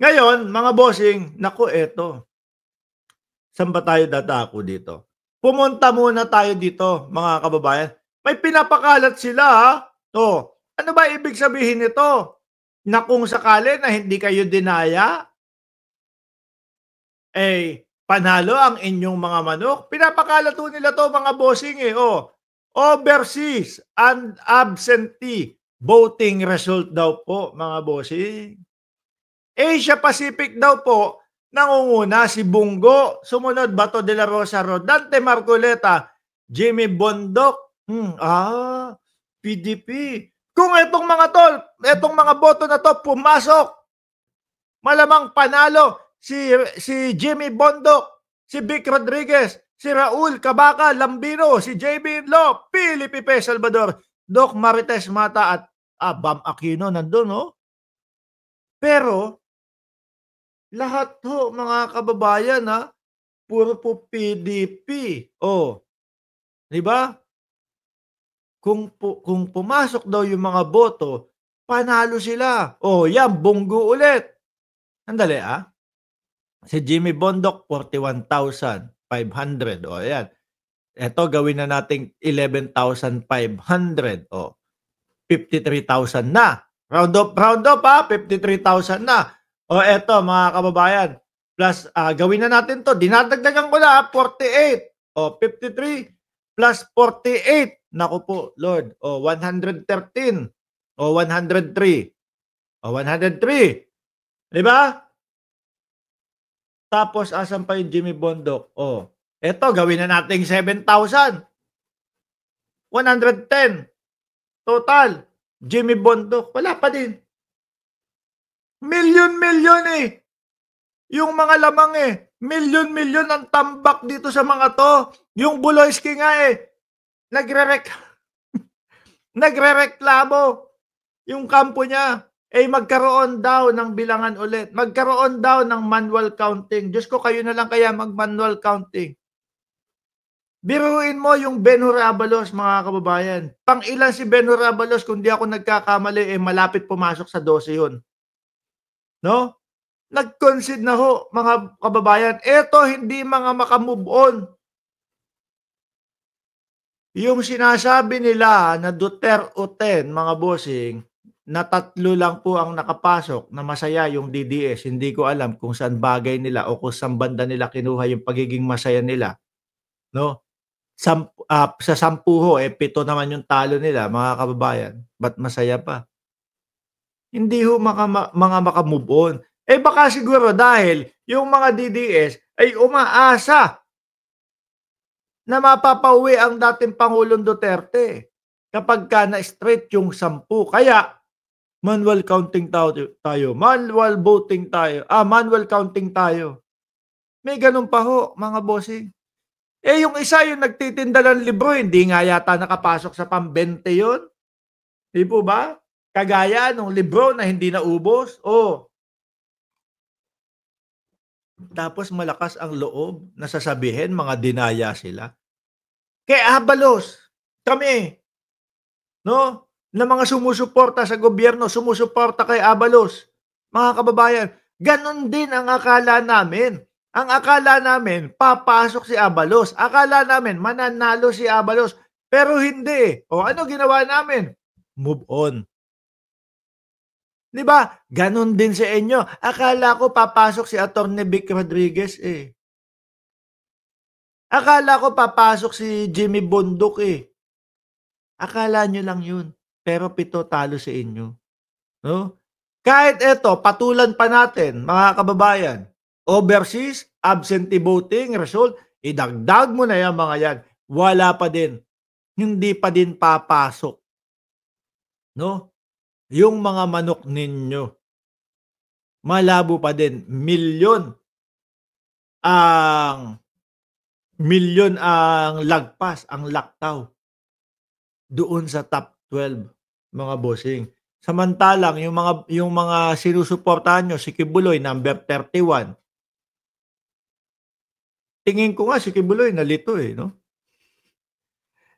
Ngayon, mga bossing, naku eto, saan ba tayo dadako dito? Pumunta muna tayo dito, mga kababayan. May pinapakalat sila, ha. Oh, ano ba ibig sabihin nito? Na kung sakali na hindi kayo dinaya, panalo ang inyong mga manok. Pinapakalat ho nila 'to, mga bossing, oh. Overseas and absentee voting result daw po, mga bossing. Asia Pacific daw po, nangunguna si Bungo, sumunod Bato de la Rosa, Rodante Marcoleta, Jimmy Bondoc, PDP. Kung itong mga tol, itong mga boto na to pumasok, malamang panalo si Jimmy Bondoc, si Vic Rodriguez, si Raul Cabaca Lambino, si JB Lo, Pili Pipe Salvador, Doc Marites Mata at Bam Aquino nandun, no? Pero lahat ho, mga kababayan, puro po PDP. Oh, 'di ba? Kung pumasok daw yung mga boto, panalo sila. Oh, yan Bongo ulit. Sandali, Si Jimmy Bondoc 41,500. Oh, ayan. Eto gawin na nating 11,500. Oh, 53,000 na. Round up 53,000 na. O eto mga kababayan, plus gawin na natin 'to. Dinadagdagan ko na 48. O 53 plus 48. Naku po, Lord. O 113. O 103. O 103. 'Di ba? Tapos asan pa yung Jimmy Bondoc? O, eto gawin na nating 7,000. 110 total. Jimmy Bondoc, wala pa din. Milyon-milyon yung mga lamang milyon-milyon ang tambak dito sa mga to. Yung Buloyski nga nagrereklamo yung kampo niya. Magkaroon daw ng bilangan ulit. Magkaroon daw ng manual counting. Diyos ko, kayo na lang kaya mag-manual counting. Biruin mo yung Ben Horabalos, mga kababayan. Pang-ilan si Ben Horabalos, kung di ako nagkakamali, malapit pumasok sa 12 yun. No? Nag-concede na ho, mga kababayan. Eto, hindi mga makamove on. Yung sinasabi nila na Duterte, mga bossing, na 3 lang po ang nakapasok na masaya yung DDS. Hindi ko alam kung saan bagay nila o kung saan banda nila kinuha yung pagiging masaya nila. No? Sa 10 ho, 7 naman yung talo nila, mga kababayan. Ba't masaya pa? Hindi ho mga makamove on. Baka siguro dahil yung mga DDS ay umaasa na mapapauwi ang dating Pangulong Duterte kapagka na-straight yung 10. Kaya manual counting tayo, manual voting tayo, manual counting tayo. May ganun pa ho, mga bossing. Yung isa yung nagtitinda ng libro, hindi nga yata nakapasok sa pambente yun. Di po ba? Kagaya nung libro na hindi naubos. Tapos malakas ang loob na sasabihin mga dinaya sila. Kaya Abalos, kami, no, na mga sumusuporta sa gobyerno, sumusuporta kay Abalos. Mga kababayan, ganon din ang akala namin. Ang akala namin, papasok si Abalos. Akala namin, mananalo si Abalos. Pero hindi. O ano ginawa namin? Move on. Di ba? Ganon din sa inyo. Akala ko papasok si Atty. Vic Rodriguez Akala ko papasok si Jimmy Bondoc Akala nyo lang yun. Pero 7 talo sa inyo. No? Kahit eto, patulan pa natin, mga kababayan. Overseas, absentee voting result, idagdag mo na yan mga yan. Wala pa din. Hindi pa din papasok. No? Yung mga manok ninyo, malabo pa din. Milyon ang lagpas, ang laktaw doon sa top 12, mga bossing. Samantalang yung mga sinusuportahan nyo, si Kibuloy number 31. Tingin ko nga si Kibuloy nalito no?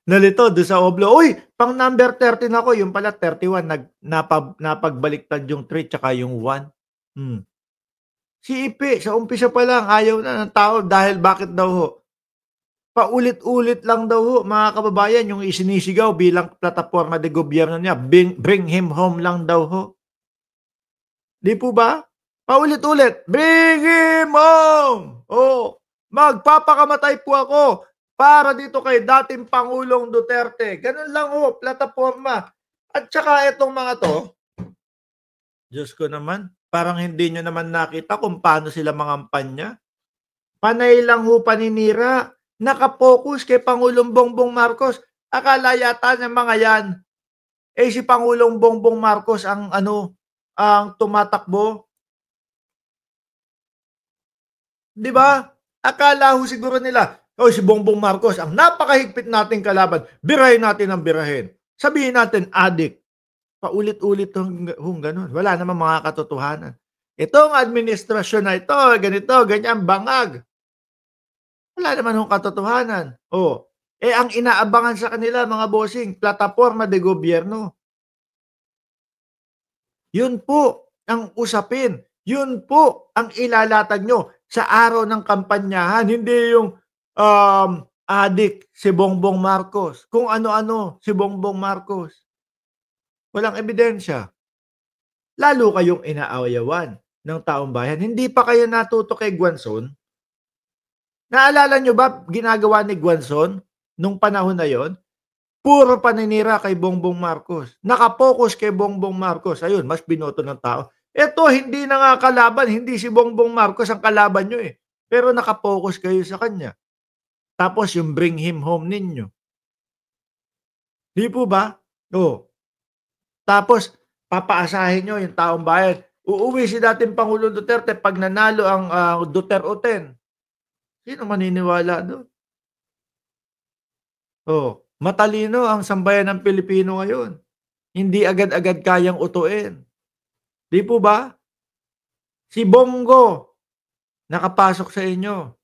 Nalito doon sa Oblo. Uy, pang number 13 ako, yung pala 31 napagbaliktad yung 3 tsaka yung 1. Si Ipe sa umpisa pa lang ayaw na ng tao dahil bakit daw ho? Paulit-ulit lang daw ho mga kababayan yung isinisigaw bilang plataporma de gobyerno niya, bring him home lang daw ho. 'Di po ba? Paulit-ulit, "Bring him home!" Oh, "Magpapakamatay po ako para dito kay dating Pangulong Duterte." Gano'n lang ho, plataporma. At saka itong mga 'to, Diyos ko naman, parang hindi niyo naman nakita kung paano sila mangampanya. Panay lang ho paninira, naka-focus kay Pangulong Bongbong Marcos. Akala yata ng mga 'yan, eh, si Pangulong Bongbong Marcos ang ano, ang tumatakbo. 'Di ba? Akala ho siguro nila, "Hoy, si Bongbong Marcos ang napakahigpit nating kalaban, birahin natin ng birahin. Sabihin natin adik." Paulit-ulit hong gano'n. Wala namang mga katotohanan. Itong administrasyon na ito, ganito, ganyan, bangag. Wala naman hong katotohanan. Oh, eh, ang inaabangan sa kanila mga bossing, plataporma de gobyerno. Yun po ang usapin. Yun po ang ilalatag nyo sa araw ng kampanyahan, hindi yung, adik si Bongbong Marcos, kung ano-ano si Bongbong Marcos. Walang ebidensya. Lalo kayong inaayawan ng taong bayan. Hindi pa kayo natuto kay Guanzon? Naalala niyo ba ginagawa ni Guanzon nung panahon na yon? Puro paninira kay Bongbong Marcos. Naka-focus kay Bongbong Marcos. Ayun, mas binoto ng tao. Eto, hindi na nga kalaban, hindi si Bongbong Marcos ang kalaban niyo, eh. Pero naka-focus kayo sa kanya. Tapos yung bring him home ninyo. 'Di po ba? Oh, tapos papaasahin niyo yung taong bayan. Uuwi si dating Pangulong Duterte 'pag nanalo ang, Duter-Uten. Sino maniniwala dun? Oh, matalino ang sambayan ng Pilipino ngayon. Hindi agad-agad kayang utuin, 'di po ba? Si Bongo nakapasok sa inyo.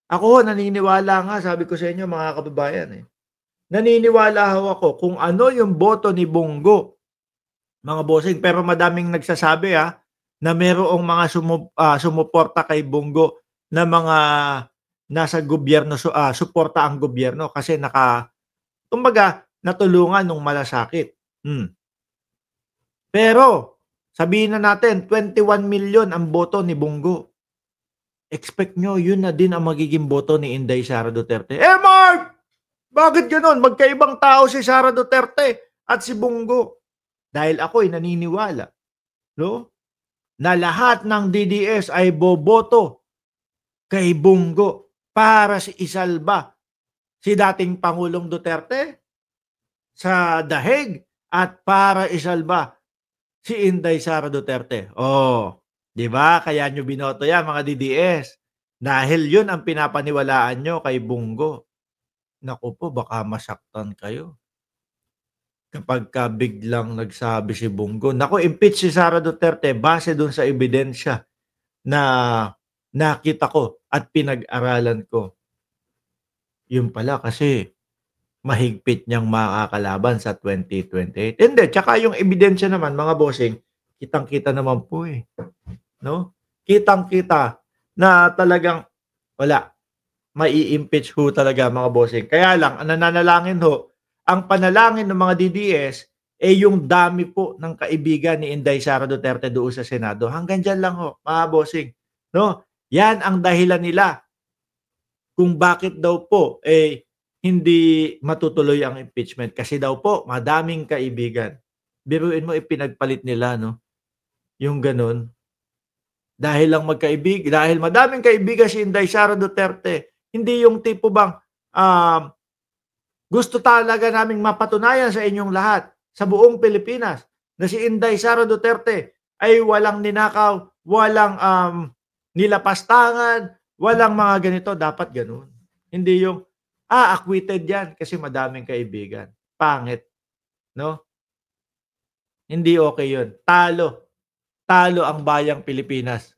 Ako ho naniniwala nga sabi ko sa inyo mga kababayan, eh. Naniniwala ho ako kung ano yung boto ni Bongo, mga bossing, pero madaming nagsasabi, na mayroong mga sumuporta kay Bongo na mga nasa gobyerno suporta ang gobyerno kasi kumbaga natulungan nung malasakit. Pero sabihin na natin 21 million ang boto ni Bongo. Expect nyo yun na din ang magiging boto ni Inday Sara Duterte. Eh, Mark! Bakit gano'n? Magkaibang tao si Sara Duterte at si Bongo. Dahil ako'y naniniwala, no, na lahat ng DDS ay boboto kay Bongo para isalba si dating Pangulong Duterte sa dahig at para isalba si Inday Sara Duterte. Oh, 'di ba? Kaya niyo binoto 'yan mga DDS. Dahil 'yun ang pinapaniwalaan niyo kay Bongo. Naku po, baka masaktan kayo kapagka biglang nagsabi si Bongo. Naku, impeach si Sara Duterte base dun sa ebidensya na nakita ko at pinag-aralan ko. Yun pala kasi mahigpit niyang makakalaban sa 2028. Hindi, tsaka yung ebidensya naman mga bossing, kitang-kita naman po, eh, 'no? Kitang-kita na talagang wala, mai-impeach ho talaga mga bossing. Kaya lang ang nananalangin ho, ang panalangin ng mga DDS, eh, yung dami po ng kaibigan ni Inday Sara Duterte doon sa Senado. Hanggang diyan lang ho mga bossing, 'no? Yan ang dahilan nila kung bakit daw po, eh, hindi matutuloy ang impeachment kasi daw po madaming kaibigan. Biruin mo ipinagpalit nila 'no, yung gano'n. Dahil madaming kaibigan si Inday Sara Duterte, hindi yung tipo bang, gusto talaga naming mapatunayan sa inyong lahat, sa buong Pilipinas, na si Inday Sara Duterte ay walang ninakaw, walang, nilapastangan, walang mga ganito, dapat gano'n. Hindi yung, acquitted 'yan kasi madaming kaibigan. Pangit, 'no? Hindi okey 'yun. Talo, talo ang bayang Pilipinas